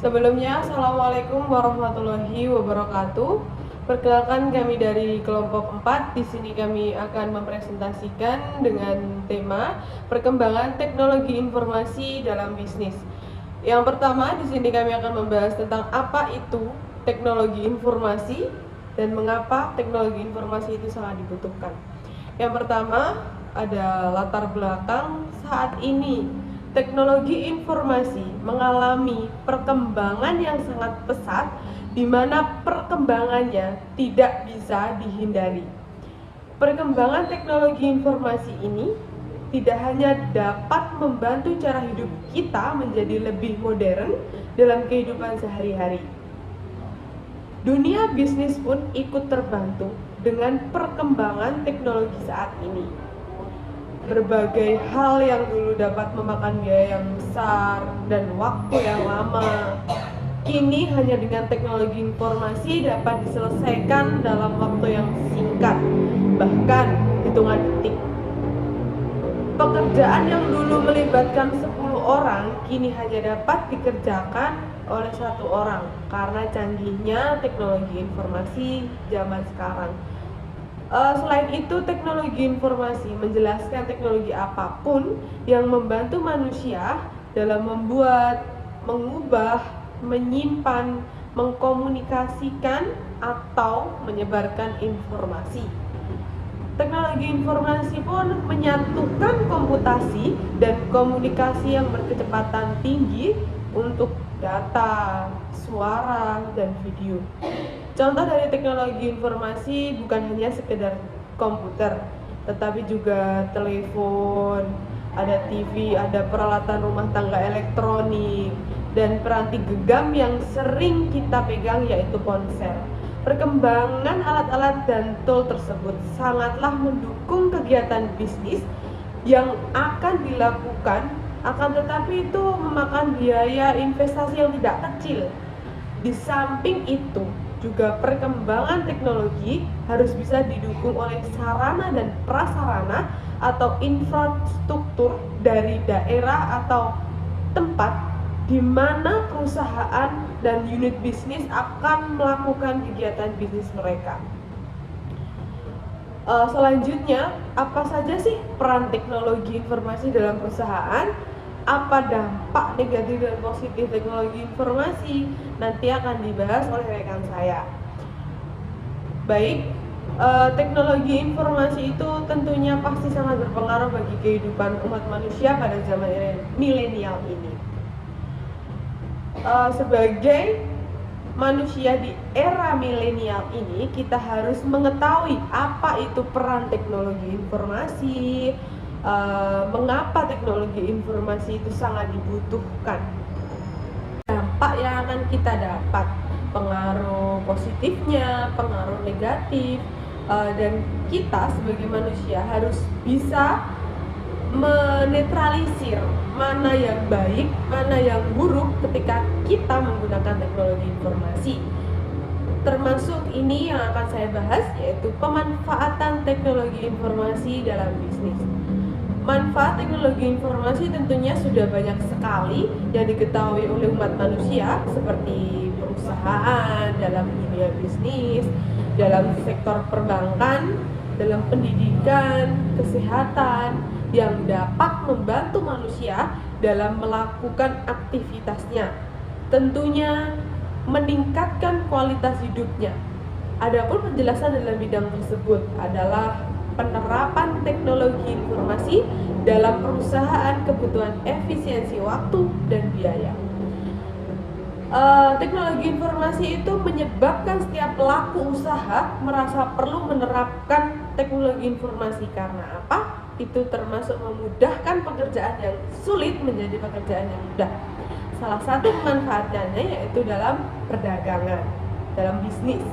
Sebelumnya, Assalamualaikum warahmatullahi wabarakatuh. Perkenalkan, kami dari kelompok 4. Di sini kami akan mempresentasikan dengan tema perkembangan teknologi informasi dalam bisnis. Yang pertama, di sini kami akan membahas tentang apa itu teknologi informasi dan mengapa teknologi informasi itu sangat dibutuhkan. Yang pertama, ada latar belakang saat ini teknologi informasi mengalami perkembangan yang sangat pesat, di mana perkembangannya tidak bisa dihindari. Perkembangan teknologi informasi ini tidak hanya dapat membantu cara hidup kita menjadi lebih modern dalam kehidupan sehari-hari. Dunia bisnis pun ikut terbantu dengan perkembangan teknologi saat ini. Berbagai hal yang dulu dapat memakan biaya yang besar dan waktu yang lama, kini hanya dengan teknologi informasi dapat diselesaikan dalam waktu yang singkat, bahkan hitungan detik. Pekerjaan yang dulu melibatkan 10 orang kini hanya dapat dikerjakan oleh 1 orang karena canggihnya teknologi informasi zaman sekarang. Selain itu, teknologi informasi menjelaskan teknologi apapun yang membantu manusia dalam membuat, mengubah, menyimpan, mengkomunikasikan, atau menyebarkan informasi. Teknologi informasi pun menyatukan komputasi dan komunikasi yang berkecepatan tinggi untuk data, suara, dan video. Contoh dari teknologi informasi bukan hanya sekedar komputer, tetapi juga telepon, ada TV, ada peralatan rumah tangga elektronik, dan peranti genggam yang sering kita pegang yaitu ponsel. Perkembangan alat-alat dan tool tersebut sangatlah mendukung kegiatan bisnis yang akan dilakukan, akan tetapi itu memakan biaya investasi yang tidak kecil. Di samping itu, juga perkembangan teknologi harus bisa didukung oleh sarana dan prasarana atau infrastruktur dari daerah atau tempat di mana perusahaan dan unit bisnis akan melakukan kegiatan bisnis mereka. Selanjutnya, apa saja sih peran teknologi informasi dalam perusahaan? Apa dampak negatif dan positif teknologi informasi? Nanti akan dibahas oleh rekan saya. Baik, teknologi informasi itu tentunya pasti sangat berpengaruh bagi kehidupan umat manusia pada zaman milenial ini. Sebagai manusia di era milenial ini, kita harus mengetahui apa itu peran teknologi informasi, mengapa teknologi informasi itu sangat dibutuhkan, dampak yang akan kita dapat, pengaruh positifnya, pengaruh negatif, dan kita sebagai manusia harus bisa menetralisir mana yang baik, mana yang buruk ketika kita menggunakan teknologi informasi. Termasuk ini yang akan saya bahas, yaitu pemanfaatan teknologi informasi dalam bisnis. Manfaat teknologi informasi tentunya sudah banyak sekali yang diketahui oleh umat manusia, seperti perusahaan, dalam dunia bisnis, dalam sektor perbankan, dalam pendidikan, kesehatan, yang dapat membantu manusia dalam melakukan aktivitasnya. Tentunya meningkatkan kualitas hidupnya. Adapun penjelasan dalam bidang tersebut adalah penerapan teknologi informasi dalam perusahaan kebutuhan efisiensi waktu dan biaya. Teknologi informasi itu menyebabkan setiap pelaku usaha merasa perlu menerapkan teknologi informasi. Karena apa? Itu termasuk memudahkan pekerjaan yang sulit menjadi pekerjaan yang mudah. Salah satu manfaatnya yaitu dalam perdagangan, dalam bisnis.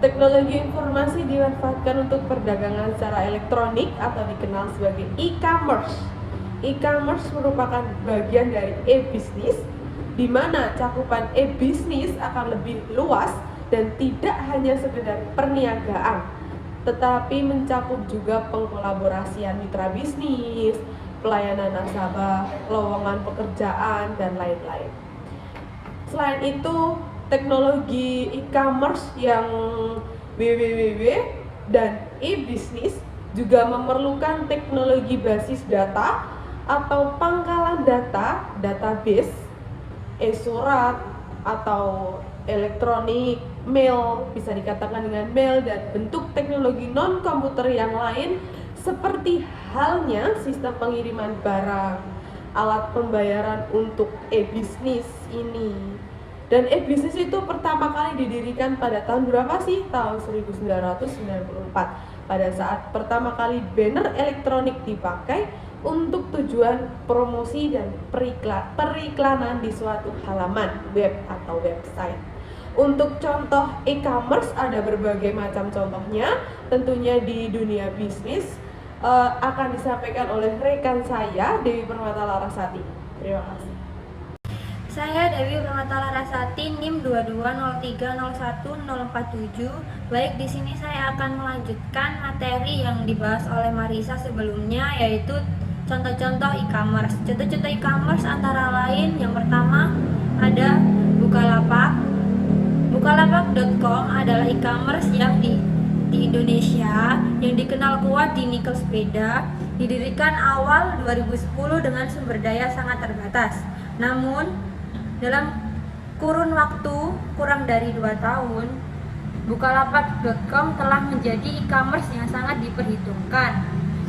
Teknologi informasi dimanfaatkan untuk perdagangan secara elektronik atau dikenal sebagai e-commerce. E-commerce merupakan bagian dari e-bisnis, di mana cakupan e-bisnis akan lebih luas dan tidak hanya sekedar perniagaan, tetapi mencakup juga pengkolaborasian mitra bisnis, pelayanan nasabah, lowongan pekerjaan, dan lain-lain. Selain itu, teknologi e-commerce yang www dan e-business juga memerlukan teknologi basis data atau pangkalan data, database, e-surat atau elektronik, mail, bisa dikatakan dengan mail, dan bentuk teknologi non-komputer yang lain seperti halnya sistem pengiriman barang, alat pembayaran untuk e-bisnis ini. Dan e-bisnis itu pertama kali didirikan pada tahun berapa sih? Tahun 1994, pada saat pertama kali banner elektronik dipakai untuk tujuan promosi dan periklanan di suatu halaman web atau website. Untuk contoh e-commerce ada berbagai macam contohnya, tentunya di dunia bisnis akan disampaikan oleh rekan saya Dewi Permata Larasati. Terima kasih. Saya Dewi Permata Larasati, NIM 220301047. Baik, di sini saya akan melanjutkan materi yang dibahas oleh Marisa sebelumnya, yaitu contoh-contoh e-commerce. Contoh-contoh e-commerce antara lain yang pertama ada Bukalapak. Bukalapak.com adalah e-commerce yang di Indonesia yang dikenal kuat di nikel sepeda, didirikan awal 2010 dengan sumber daya sangat terbatas. Namun, dalam kurun waktu kurang dari 2 tahun, Bukalapak.com telah menjadi e-commerce yang sangat diperhitungkan,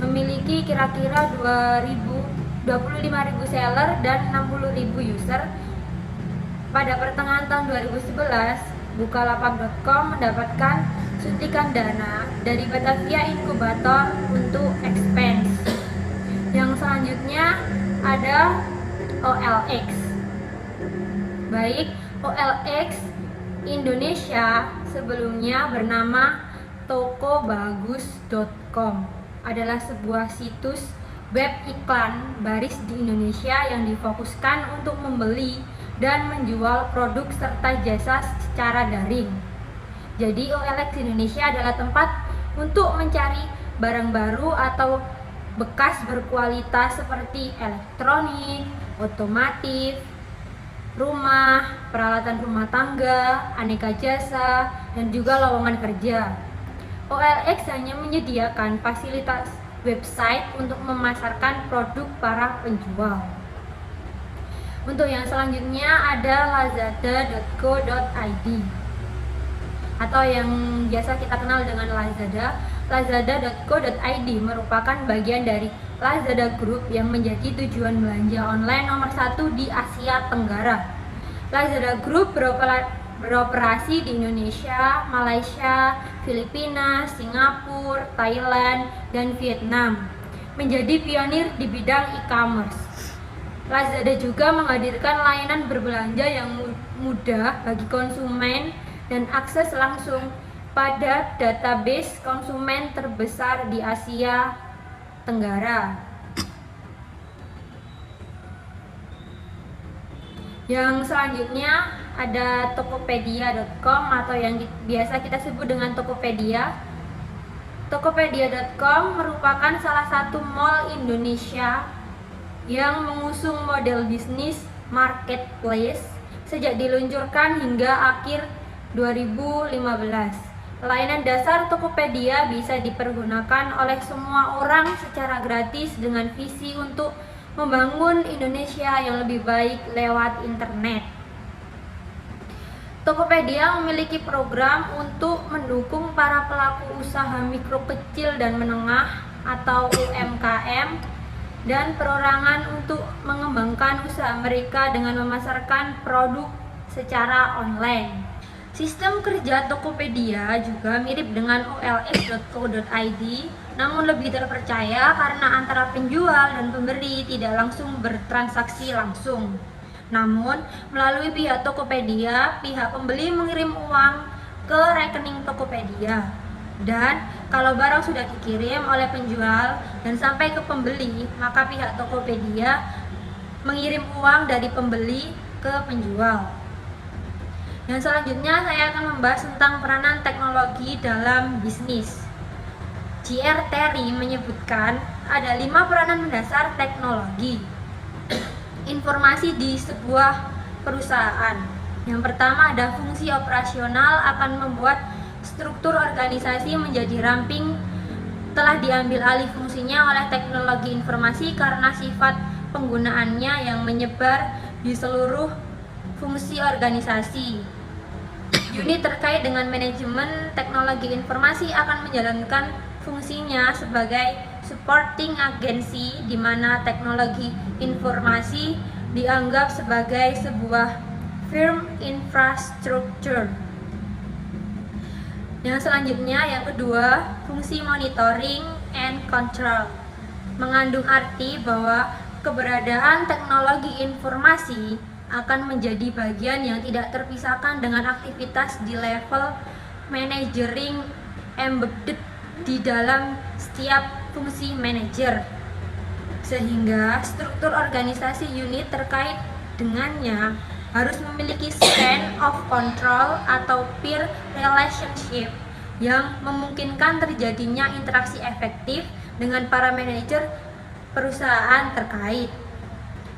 memiliki kira-kira 25.000 seller dan 60.000 user. Pada pertengahan tahun 2011, Bukalapak.com mendapatkan suntikan dana dari Batavia Inkubator untuk expand. Yang selanjutnya ada OLX. Baik, OLX Indonesia sebelumnya bernama tokobagus.com adalah sebuah situs web iklan baris di Indonesia yang difokuskan untuk membeli dan menjual produk serta jasa secara daring. Jadi OLX Indonesia adalah tempat untuk mencari barang baru atau bekas berkualitas seperti elektronik, otomotif, rumah, peralatan rumah tangga, aneka jasa, dan juga lowongan kerja. OLX hanya menyediakan fasilitas website untuk memasarkan produk para penjual. Untuk yang selanjutnya ada lazada.co.id atau yang biasa kita kenal dengan Lazada. Lazada.co.id merupakan bagian dari Lazada Group yang menjadi tujuan belanja online nomor 1 di Asia Tenggara. Lazada Group beroperasi di Indonesia, Malaysia, Filipina, Singapura, Thailand, dan Vietnam. Menjadi pionir di bidang e-commerce. Lazada juga menghadirkan layanan berbelanja yang mudah bagi konsumen dan akses langsung pada database konsumen terbesar di Asia Tenggara. Yang selanjutnya ada tokopedia.com atau yang biasa kita sebut dengan Tokopedia. Tokopedia.com merupakan salah satu mall Indonesia yang mengusung model bisnis marketplace sejak diluncurkan hingga akhir 2015. Layanan dasar Tokopedia bisa dipergunakan oleh semua orang secara gratis dengan visi untuk membangun Indonesia yang lebih baik lewat internet. Tokopedia memiliki program untuk mendukung para pelaku usaha mikro kecil dan menengah atau UMKM dan perorangan untuk mengembangkan usaha mereka dengan memasarkan produk secara online. Sistem kerja Tokopedia juga mirip dengan olx.co.id, namun lebih terpercaya karena antara penjual dan pembeli tidak langsung bertransaksi langsung. Namun, melalui pihak Tokopedia, pihak pembeli mengirim uang ke rekening Tokopedia. Dan kalau barang sudah dikirim oleh penjual dan sampai ke pembeli, maka pihak Tokopedia mengirim uang dari pembeli ke penjual. Yang selanjutnya saya akan membahas tentang peranan teknologi dalam bisnis. J.R. Terry menyebutkan ada 5 peranan mendasar teknologi informasi di sebuah perusahaan. Yang pertama ada fungsi operasional, akan membuat struktur organisasi menjadi ramping, telah diambil alih fungsinya oleh teknologi informasi karena sifat penggunaannya yang menyebar di seluruh fungsi organisasi. Unit terkait dengan manajemen teknologi informasi akan menjalankan fungsinya sebagai supporting agency, di mana teknologi informasi dianggap sebagai sebuah firm infrastructure. Yang selanjutnya, yang kedua, fungsi monitoring and control, mengandung arti bahwa keberadaan teknologi informasi akan menjadi bagian yang tidak terpisahkan dengan aktivitas di level managering embedded di dalam setiap fungsi manajer, sehingga struktur organisasi unit terkait dengannya harus memiliki span of control atau peer relationship yang memungkinkan terjadinya interaksi efektif dengan para manajer perusahaan terkait.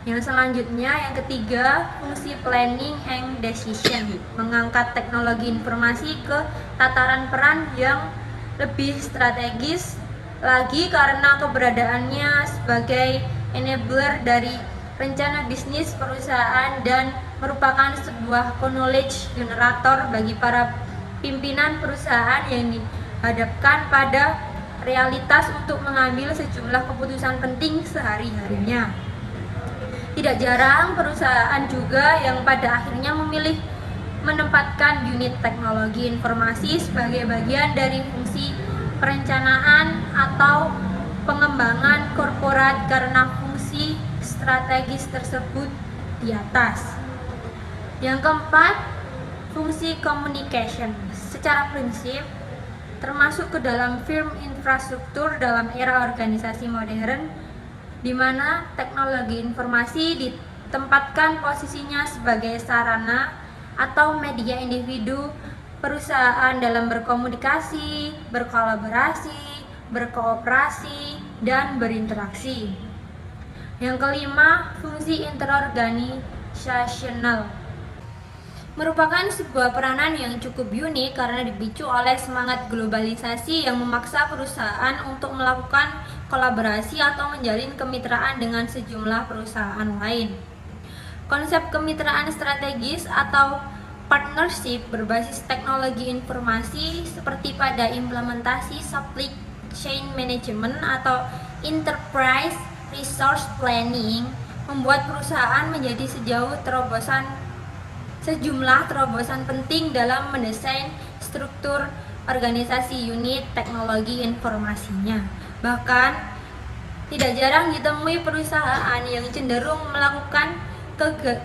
Yang selanjutnya, yang ketiga, fungsi planning and decision, mengangkat teknologi informasi ke tataran peran yang lebih strategis lagi karena keberadaannya sebagai enabler dari rencana bisnis perusahaan dan merupakan sebuah knowledge generator bagi para pimpinan perusahaan yang dihadapkan pada realitas untuk mengambil sejumlah keputusan penting sehari-harinya. Tidak jarang perusahaan juga yang pada akhirnya memilih menempatkan unit teknologi informasi sebagai bagian dari fungsi perencanaan atau pengembangan korporat karena fungsi strategis tersebut di atas. Yang keempat, fungsi communication. Secara prinsip termasuk ke dalam firm infrastruktur dalam era organisasi modern, di mana teknologi informasi ditempatkan posisinya sebagai sarana atau media individu perusahaan dalam berkomunikasi, berkolaborasi, berkooperasi, dan berinteraksi. Yang kelima, fungsi interorganisasional merupakan sebuah peranan yang cukup unik karena dipicu oleh semangat globalisasi yang memaksa perusahaan untuk melakukan kolaborasi atau menjalin kemitraan dengan sejumlah perusahaan lain. Konsep kemitraan strategis atau partnership berbasis teknologi informasi seperti pada implementasi supply chain management atau enterprise resource planning membuat perusahaan menjadi sejumlah terobosan penting dalam mendesain struktur organisasi unit teknologi informasinya. Bahkan tidak jarang ditemui perusahaan yang cenderung melakukan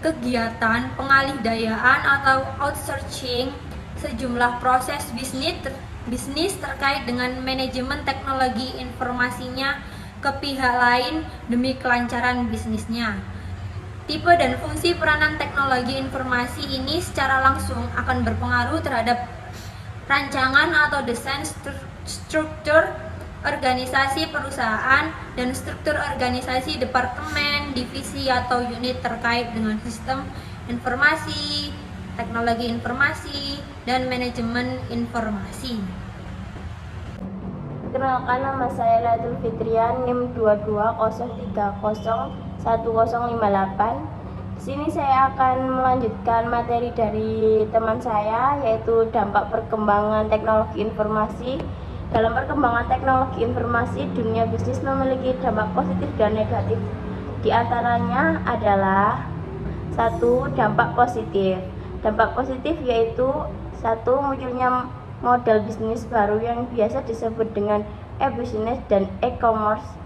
kegiatan pengalih-dayaan atau outsourcing sejumlah proses bisnis terkait dengan manajemen teknologi informasinya ke pihak lain demi kelancaran bisnisnya. Tipe dan fungsi peranan teknologi informasi ini secara langsung akan berpengaruh terhadap rancangan atau desain struktur organisasi perusahaan dan struktur organisasi departemen, divisi atau unit terkait dengan sistem informasi, teknologi informasi, dan manajemen informasi. Perkenalkan, nama saya Latul Fitrian, NIM 2203010058. Di sini saya akan melanjutkan materi dari teman saya, yaitu dampak perkembangan teknologi informasi. Dalam perkembangan teknologi informasi, dunia bisnis memiliki dampak positif dan negatif. Di antaranya adalah 1. Dampak positif. Dampak positif yaitu 1. Munculnya model bisnis baru yang biasa disebut dengan e-business dan e-commerce.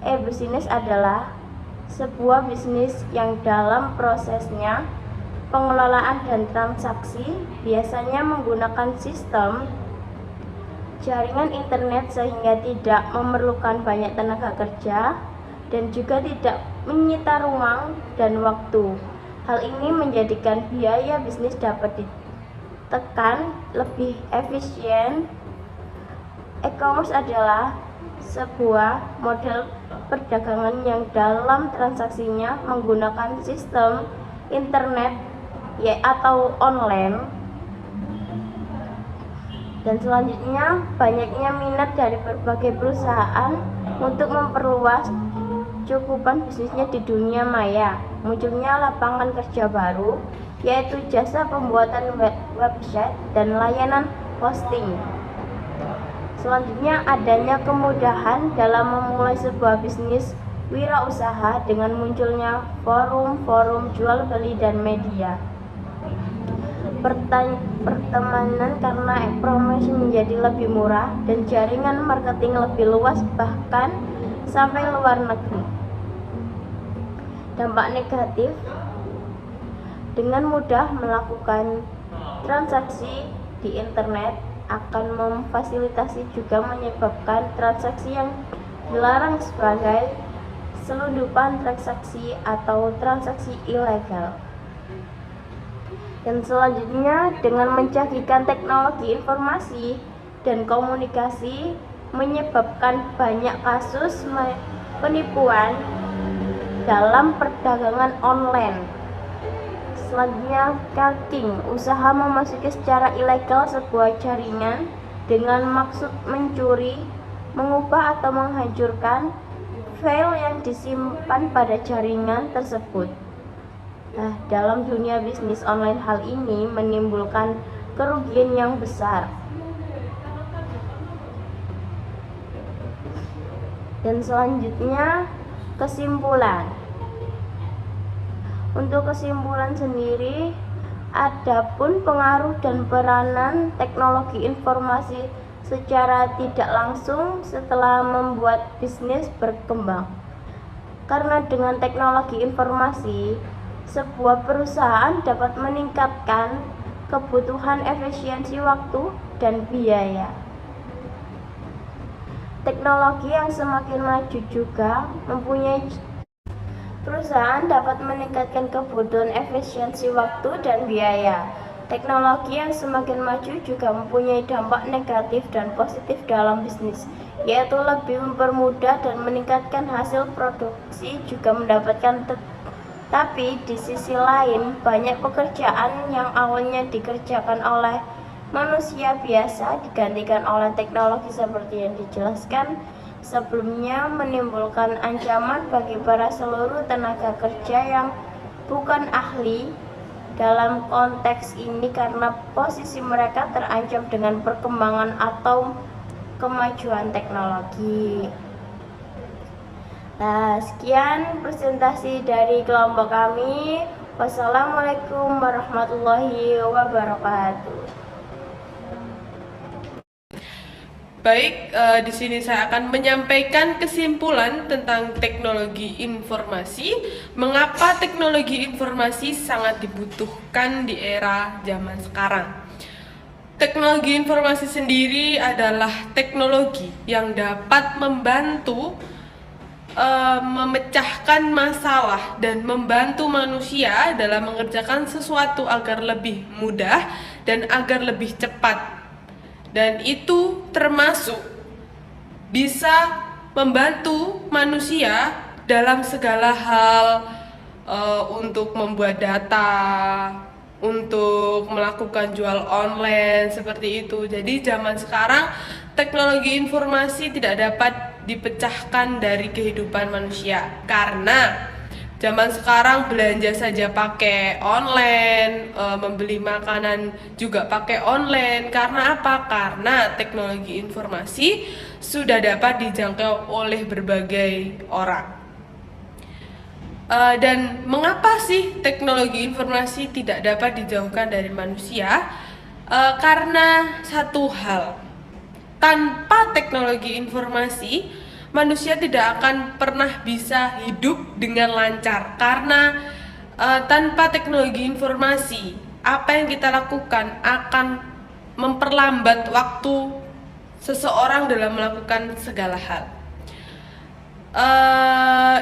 E-business adalah sebuah bisnis yang dalam prosesnya pengelolaan dan transaksi biasanya menggunakan sistem jaringan internet sehingga tidak memerlukan banyak tenaga kerja dan juga tidak menyita ruang dan waktu. Hal ini menjadikan biaya bisnis dapat ditekan lebih efisien. E-commerce adalah sebuah model perdagangan yang dalam transaksinya menggunakan sistem internet atau online. Dan selanjutnya, banyaknya minat dari berbagai perusahaan untuk memperluas cakupan bisnisnya di dunia maya. Munculnya lapangan kerja baru, yaitu jasa pembuatan website dan layanan hosting. Selanjutnya, adanya kemudahan dalam memulai sebuah bisnis wirausaha dengan munculnya forum-forum jual beli dan media pertemanan karena promosi menjadi lebih murah dan jaringan marketing lebih luas bahkan sampai luar negeri. Dampak negatif, dengan mudah melakukan transaksi di internet akan memfasilitasi juga menyebabkan transaksi yang dilarang sebagai selundupan transaksi atau transaksi ilegal. Dan selanjutnya, dengan mencanggihkan teknologi informasi dan komunikasi menyebabkan banyak kasus penipuan dalam perdagangan online. Selanjutnya, hacking, usaha memasuki secara ilegal sebuah jaringan dengan maksud mencuri, mengubah atau menghancurkan file yang disimpan pada jaringan tersebut. Nah, dalam dunia bisnis online hal ini menimbulkan kerugian yang besar. Dan selanjutnya, kesimpulan. Untuk kesimpulan sendiri, adapun pengaruh dan peranan teknologi informasi secara tidak langsung setelah membuat bisnis berkembang. Karena dengan teknologi informasi, sebuah perusahaan dapat meningkatkan kebutuhan efisiensi waktu dan biaya. Teknologi yang semakin maju juga mempunyai perusahaan dapat meningkatkan kebutuhan efisiensi waktu dan biaya. Teknologi yang semakin maju juga mempunyai dampak negatif dan positif dalam bisnis, yaitu lebih mempermudah dan meningkatkan hasil produksi juga mendapatkan tapi di sisi lain, banyak pekerjaan yang awalnya dikerjakan oleh manusia biasa digantikan oleh teknologi seperti yang dijelaskan sebelumnya, menimbulkan ancaman bagi para seluruh tenaga kerja yang bukan ahli dalam konteks ini karena posisi mereka terancam dengan perkembangan atau kemajuan teknologi. Nah, sekian presentasi dari kelompok kami. Wassalamualaikum warahmatullahi wabarakatuh. Baik, di sini saya akan menyampaikan kesimpulan tentang teknologi informasi. Mengapa teknologi informasi sangat dibutuhkan di era zaman sekarang? Teknologi informasi sendiri adalah teknologi yang dapat membantu memecahkan masalah dan membantu manusia dalam mengerjakan sesuatu agar lebih mudah dan agar lebih cepat. Dan itu termasuk bisa membantu manusia dalam segala hal, untuk membuat data, untuk melakukan jual online seperti itu. Jadi zaman sekarang teknologi informasi tidak dapat dipecahkan dari kehidupan manusia karena zaman sekarang belanja saja pakai online, membeli makanan juga pakai online. Karena apa? Karena teknologi informasi sudah dapat dijangkau oleh berbagai orang. Dan mengapa sih teknologi informasi tidak dapat dijauhkan dari manusia? Karena satu hal, tanpa teknologi informasi, manusia tidak akan pernah bisa hidup dengan lancar. Karena tanpa teknologi informasi, apa yang kita lakukan akan memperlambat waktu seseorang dalam melakukan segala hal.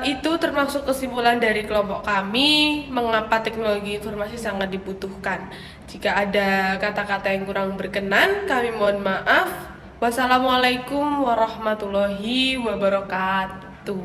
Itu termasuk kesimpulan dari kelompok kami mengapa teknologi informasi sangat dibutuhkan. Jika ada kata-kata yang kurang berkenan, kami mohon maaf. Wassalamualaikum warahmatullahi wabarakatuh.